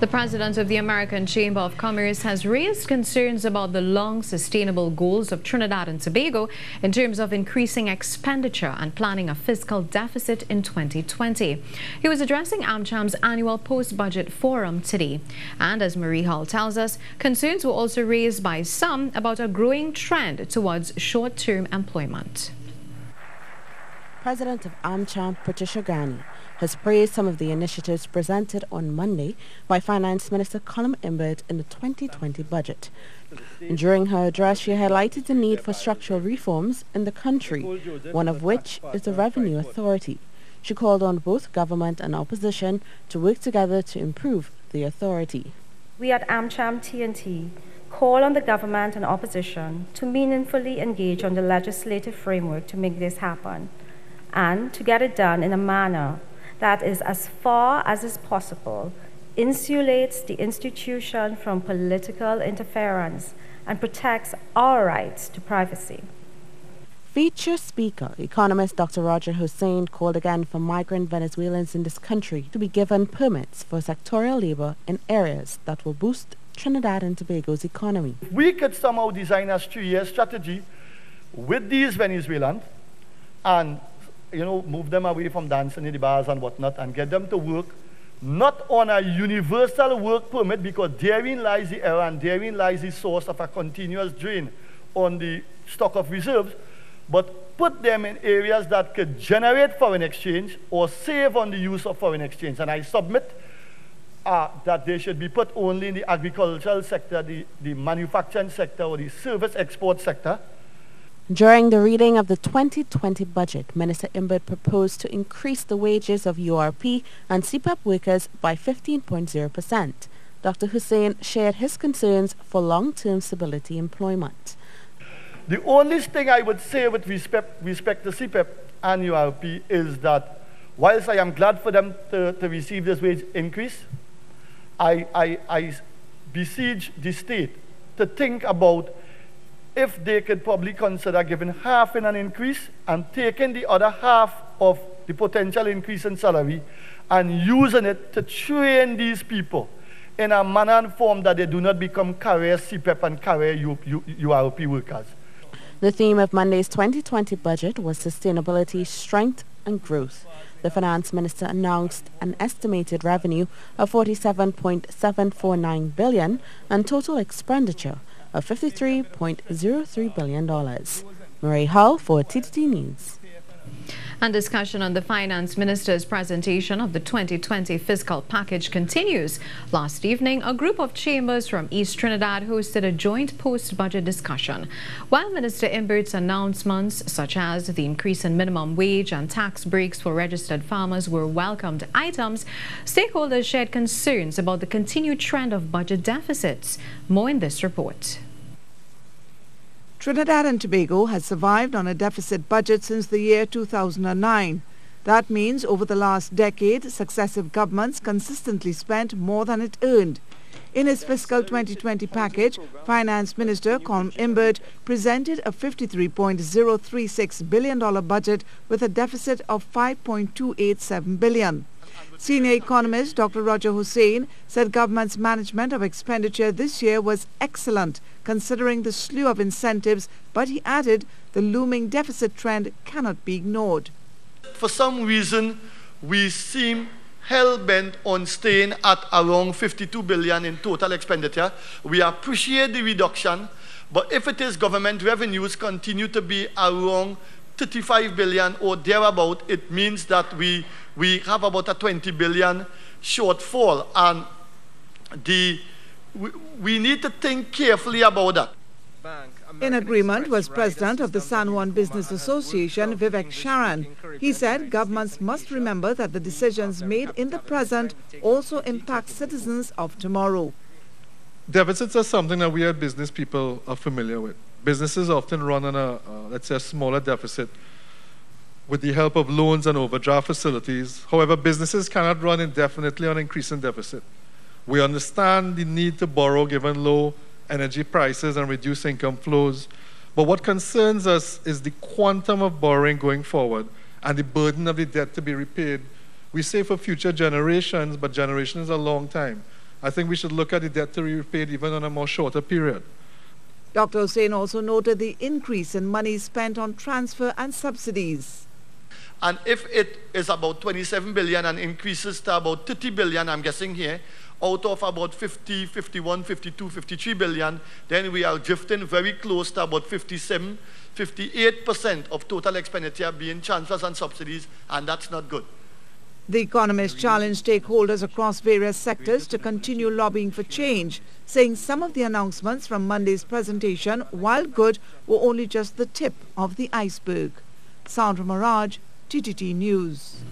The president of the American Chamber of Commerce has raised concerns about the long sustainable goals of Trinidad and Tobago in terms of increasing expenditure and planning a fiscal deficit in 2020. He was addressing AMCHAM's annual post-budget forum today. And as Marie Hall tells us, concerns were also raised by some about a growing trend towards short-term employment. President of AMCHAM, Patricia Ghani, has praised some of the initiatives presented on Monday by Finance Minister Colum Imbert in the 2020 budget. During her address, she highlighted the need for structural reforms in the country, one of which is the Revenue Authority. She called on both government and opposition to work together to improve the authority. We at AMCHAM TNT call on the government and opposition to meaningfully engage on the legislative framework to make this happen, and to get it done in a manner that is, as far as is possible, insulates the institution from political interference and protects our rights to privacy. Feature speaker, economist Dr. Roger Hussein called again for migrant Venezuelans in this country to be given permits for sectorial labor in areas that will boost Trinidad and Tobago's economy. We could somehow design a 3-year strategy with these Venezuelans and move them away from dancing in the bars and whatnot and get them to work not on a universal work permit, because therein lies the error and therein lies the source of a continuous drain on the stock of reserves, but put them in areas that could generate foreign exchange or save on the use of foreign exchange. And I submit that they should be put only in the agricultural sector, the manufacturing sector, or the service export sector. During the reading of the 2020 budget, Minister Imbert proposed to increase the wages of URP and CPEP workers by 15.0%. Dr. Hussein shared his concerns for long-term stability employment. The only thing I would say with respect to CPEP and URP is that whilst I am glad for them to receive this wage increase, I beseech the state to think about if they could probably consider giving half in an increase and taking the other half of the potential increase in salary and using it to train these people in a manner and form that they do not become career CPEP and career URP workers. The theme of Monday's 2020 budget was sustainability, strength and growth. The finance minister announced an estimated revenue of $47.749 billion and total expenditure of $53.03 billion. Marie Hall for TTT News. And discussion on the finance minister's presentation of the 2020 fiscal package continues. Last evening, a group of chambers from East Trinidad hosted a joint post-budget discussion. While Minister Imbert's announcements, such as the increase in minimum wage and tax breaks for registered farmers, were welcomed items, stakeholders shared concerns about the continued trend of budget deficits. More in this report. Trinidad and Tobago has survived on a deficit budget since the year 2009. That means over the last decade, successive governments consistently spent more than it earned. In his fiscal 2020 package, Finance Minister Colum Imbert presented a $53.036 billion budget with a deficit of $5.287 billion. Senior economist Dr. Roger Hussein said government's management of expenditure this year was excellent, considering the slew of incentives, but he added the looming deficit trend cannot be ignored. For some reason, we seem hell-bent on staying at around $52 billion in total expenditure. We appreciate the reduction, but if it is government revenues continue to be around $35 billion or thereabout, it means that we have about a $20 billion shortfall, and we need to think carefully about that. In agreement was President of the San Juan Business Association, VIVEK CHARRAN. He said governments must remember that the decisions made in the present also impact citizens of tomorrow. Deficits are something that we as business people are familiar with. Businesses often run on a, let's say, a smaller deficit with the help of loans and overdraft facilities. However, businesses cannot run indefinitely on increasing deficit. We understand the need to borrow given low energy prices and reduce income flows. But what concerns us is the quantum of borrowing going forward and the burden of the debt to be repaid. We say for future generations, but generation is a long time. I think we should look at the debt to be repaid even on a more shorter period. Dr. Hussain also noted the increase in money spent on transfer and subsidies. And if it is about 27 billion and increases to about 30 billion, I'm guessing here, out of about 50, 51, 52, 53 billion, then we are drifting very close to about 57, 58% of total expenditure being transfers and subsidies, and that's not good. The economist challenged stakeholders across various sectors to continue lobbying for change, saying some of the announcements from Monday's presentation, while good, were only just the tip of the iceberg. SANDRA, MAHARAJ, TTT News.